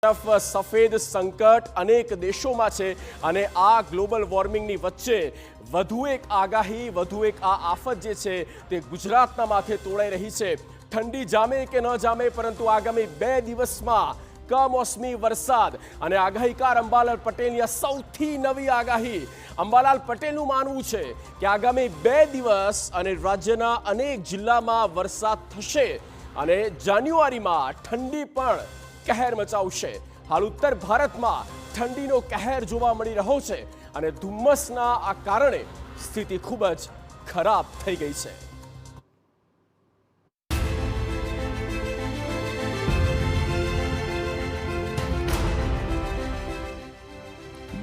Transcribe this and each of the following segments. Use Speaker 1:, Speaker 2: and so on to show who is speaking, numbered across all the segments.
Speaker 1: તરફ સફેદ સંકટ અનેક દેશોમાં છે અને આ ગ્લોબલ વોર્મિંગની વચ્ચે વધુ એક આગાહી, વધુ એક આ આફત જે છે તે ગુજરાતના માથે તોળાઈ રહી છે। ઠંડી જામે કે ન જામે, પરંતુ આગામી 2 દિવસમાં કમોસમી વરસાદ અને આગાહીકાર અંબાલાલ પટેલની આ સૌથી નવી આગાહી। અંબાલાલ પટેલનું માનવું છે કે આગામી 2 દિવસ અને રાજ્યના અનેક જિલ્લામાં વરસાદ થશે અને જાન્યુઆરીમાં ઠંડી પણ કહેર મચાવશે। હાલ ઉત્તર ભારતમાં ઠંડીનો કહેર જોવા મળી રહ્યો છે અને ધુમ્મસના આ કારણે સ્થિતિ ખૂબ જ ખરાબ થઈ ગઈ છે।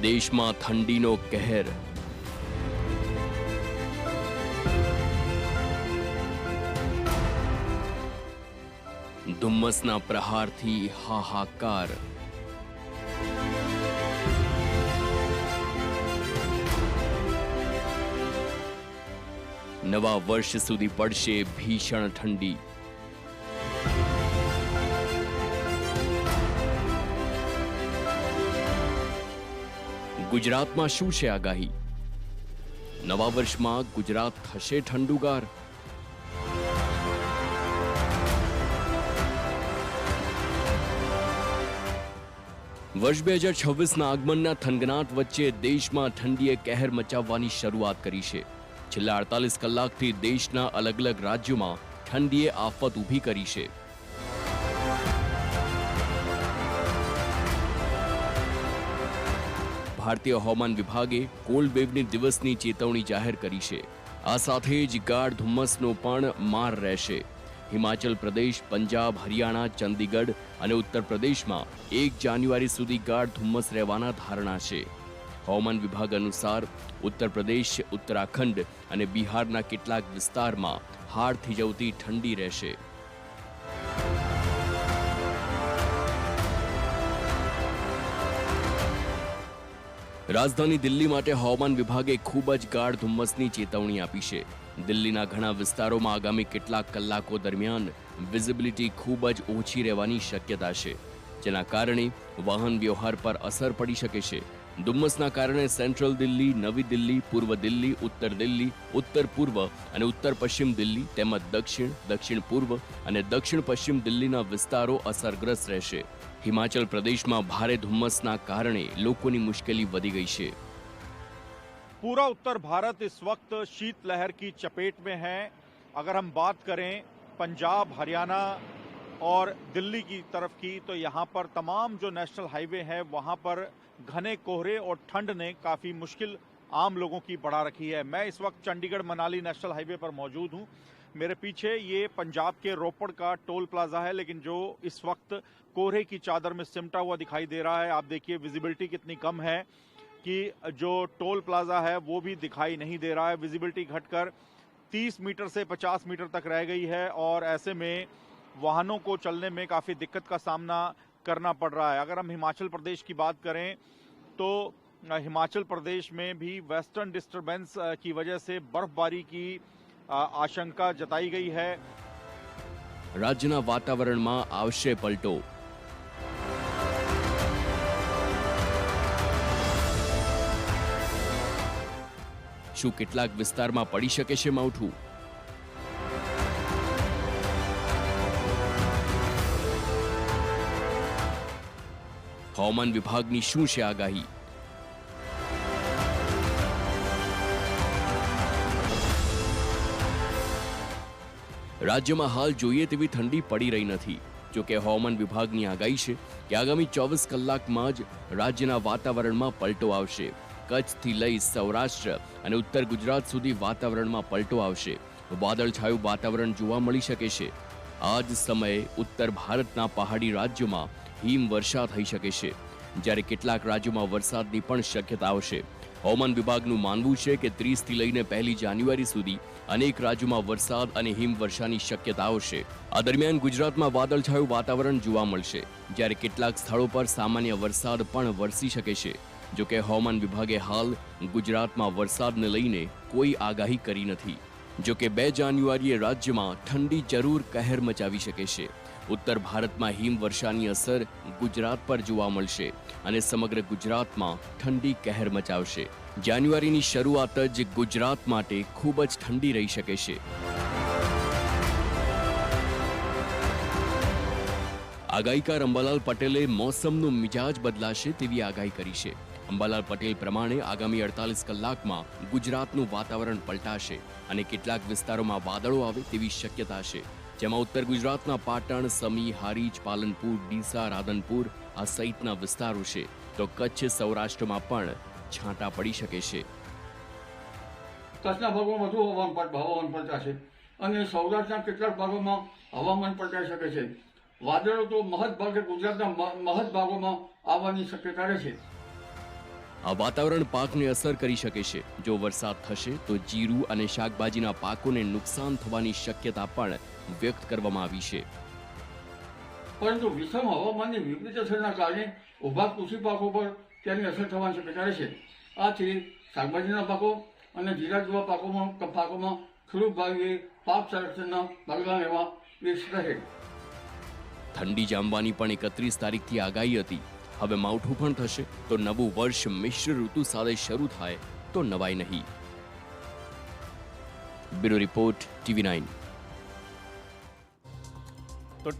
Speaker 2: દેશમાં ઠંડીનો કહેર। ધુમ્મસના પ્રહારથી હાહાકાર। નવા વર્ષ સુધી પડશે ભીષણ ઠંડી। ગુજરાતમાં શું છે આગાહી? નવા વર્ષમાં ગુજરાત થશે ઠંડુગાર? વર્ષ 2026ના આગમનના થનગનાટ વચ્ચે દેશમાં ઠંડીએ કહેર મચાવવાની શરૂઆત કરી છે। છેલ્લા 48 કલાકથી દેશના અલગ અલગ રાજ્યોમાં ઠંડીએ આફત ઊભી કરી છે। ભારતીય હવામાન વિભાગે કોલ્ડ વેવની દિવસની ચેતવણી જાહેર કરી છે। આ સાથે જ ગાઢ ધુમ્મસનો પણ માર રહેશે। હિમાચલ પ્રદેશ, પંજાબ, હરિયાણા, ચંદીગઢ અને ઉત્તર પ્રદેશમાં 1 જાન્યુઆરી સુધી ગાઢ ધુમ્મસ રહેવાના ધારણા છે। હવામાન વિભાગ અનુસાર ઉત્તર પ્રદેશ, ઉત્તરાખંડ અને બિહારના કેટલાક વિસ્તારમાં હાડ થીજવતી ઠંડી રહેશે। રાજધાની દિલ્હી માટે હવામાન વિભાગે ખૂબ જ ગાઢ ધુમ્મસની ચેતવણી આપી છે। દિલ્હીના ઘણા વિસ્તારોમાં આગામી કેટલાક કલાકો દરમિયાન વિઝિબિલિટી ખૂબ જ ઓછી રહેવાની શક્યતા છે, જેના કારણે વાહન વ્યવહાર પર અસર પડી શકે છે। ધુમ્મસના કારણે સેન્ટ્રલ દિલ્હી, નવી દિલ્હી, પૂર્વ દિલ્હી, ઉત્તર દિલ્હી, ઉત્તર પૂર્વ અને ઉત્તર પશ્ચિમ દિલ્હી તેમજ દક્ષિણ, દક્ષિણ પૂર્વ અને દક્ષિણ પશ્ચિમ દિલ્હીના વિસ્તારો અસરગ્રસ્ત રહેશે। हिमाचल प्रदेश में भारे धुम्मसना कारणे लोकोनी मुश्किली वधी गई है।
Speaker 3: पूरा उत्तर भारत इस वक्त शीतलहर की चपेट में है। अगर हम बात करें पंजाब, हरियाणा और दिल्ली की तरफ की, तो यहाँ पर तमाम जो नेशनल हाईवे हैं वहाँ पर घने कोहरे और ठंड ने काफ़ी मुश्किल आम लोगों की बढ़ा रखी है। मैं इस वक्त चंडीगढ़ मनाली नेशनल हाईवे पर मौजूद हूँ। मेरे पीछे ये पंजाब के रोपड़ का टोल प्लाजा है, लेकिन जो इस वक्त कोहरे की चादर में सिमटा हुआ दिखाई दे रहा है। आप देखिए विजिबिलिटी कितनी कम है कि जो टोल प्लाजा है वो भी दिखाई नहीं दे रहा है। विजिबिलिटी घटकर 30 मीटर से 50 मीटर तक रह गई है और ऐसे में वाहनों को चलने में काफ़ी दिक्कत का सामना करना पड़ रहा है। अगर हम हिमाचल प्रदेश की बात करें तो हिमाचल प्रदेश में भी वेस्टर्न डिस्टर्बेंस की वजह से बर्फबारी की आशंका जताई गई है।
Speaker 2: राज्यना वातावरणमां आवशे पलटो। શું કેટલાક વિસ્તારમાં પડી શકે છે માવઠું? હવામાન વિભાગની શું છે આગાહી? રાજ્યમાં હાલ જોઈએ તેવી ઠંડી પડી રહી નથી। જો કે હવામાન વિભાગની આગાહી છે કે આગામી 24 કલાકમાં જ રાજ્યના વાતાવરણમાં પલટો આવશે। કચ્છથી લઈ સૌરાષ્ટ્ર અને ઉત્તર ગુજરાત સુધી વાતાવરણમાં પલટો આવશે। વાદળછાયું વાતાવરણ જોવા મળી શકે છે। આ જ સમયે ઉત્તર ભારતના પહાડી રાજ્યોમાં હિમવર્ષા થઈ શકે છે, જ્યારે કેટલાક રાજ્યોમાં વરસાદની પણ શક્યતાઓ છે। હવામાન વિભાગનું માનવું છે કે 30 થી લઈને 1 જાન્યુઆરી સુધી અનેક રાજ્યોમાં વરસાદ અને હિમવર્ષાની શક્યતાઓ છે। આ દરમિયાન ગુજરાતમાં વાદળછાયું વાતાવરણ જોવા મળશે, જ્યારે કેટલાક સ્થળો પર સામાન્ય વરસાદ પણ વરસી શકે છે। જો કે હવામાન વિભાગે હાલ ગુજરાતમાં વરસાદને લઈને કોઈ આગાહી કરી નથી। જો કે 2 જાન્યુઆરીએ રાજ્યમાં ઠંડી જરૂર કહેર મચાવી શકે છે। ઉત્તર ભારતમાં હિમવર્ષાની અસર ગુજરાત પર જોવા મળશે અને સમગ્ર ગુજરાતમાં ઠંડી કહેર મચાવશે. જાન્યુઆરીની શરૂઆત જ ગુજરાત માટે ખૂબ જ ઠંડી રહી શકે છે. આગાહીકાર અંબાલાલ પટેલે મોસમનો મિજાજ બદલાશે તેવી આગાહી કરી છે. અંબાલાલ પટેલ પ્રમાણે આગામી 48 કલાકમાં ગુજરાતનું વાતાવરણ પલટાશે અને કેટલાક વિસ્તારોમાં વાદળો આવે તેવી શક્યતા છે, જેમાં ઉત્તર ગુજરાતના પાટણ, સમી, હારીજ, પાલનપુર, ડીસા, રાધનપુર આ સહિતના વિસ્તારો છે, તો કચ્છ, સૌરાષ્ટ્રમાં પણ છાંટા પડી શકે છે.
Speaker 4: કચ્છના ભાગોમાં વધુ હવામાન પલટાશે અને સૌરાષ્ટ્રના કેટલાક ભાગોમાં હવામાન પલટાઈ શકે છે. વાદળો તો મહદભાગે ગુજરાતના મહદ ભાગોમાં આવવાની શક્યતા રહેશે.
Speaker 2: આ વાતાવરણ પાકને અસર કરી શકે છે. જો વરસાદ થશે તો જીરું અને શાકભાજીના પાકોને નુકસાન થવાની શક્યતા પણ વ્યક્ત કરવામાં આવી છે.
Speaker 4: પરંતુ વિષમ હવામાનની વિપરીત અસરના કારણે ઊભા કૃષિ પાકો પર તેની અસર થવાની શક્યતા રહેશે. આથી શાકભાજીના પાકો અને જીરા જેવા પાકોમાં ખેડૂત ભાઈઓએ પાક સંરક્ષણના પગલાં લેવા રહે.
Speaker 2: ઠંડી જામવાની પણ 31 તારીખથી આગાહી હતી. હવે માવઠું પણ થશે તો નવું વર્ષ મિશ્ર ઋતુ સાથે શરૂ થાય તો નવાઈ નહીં. Bureau report, TV9.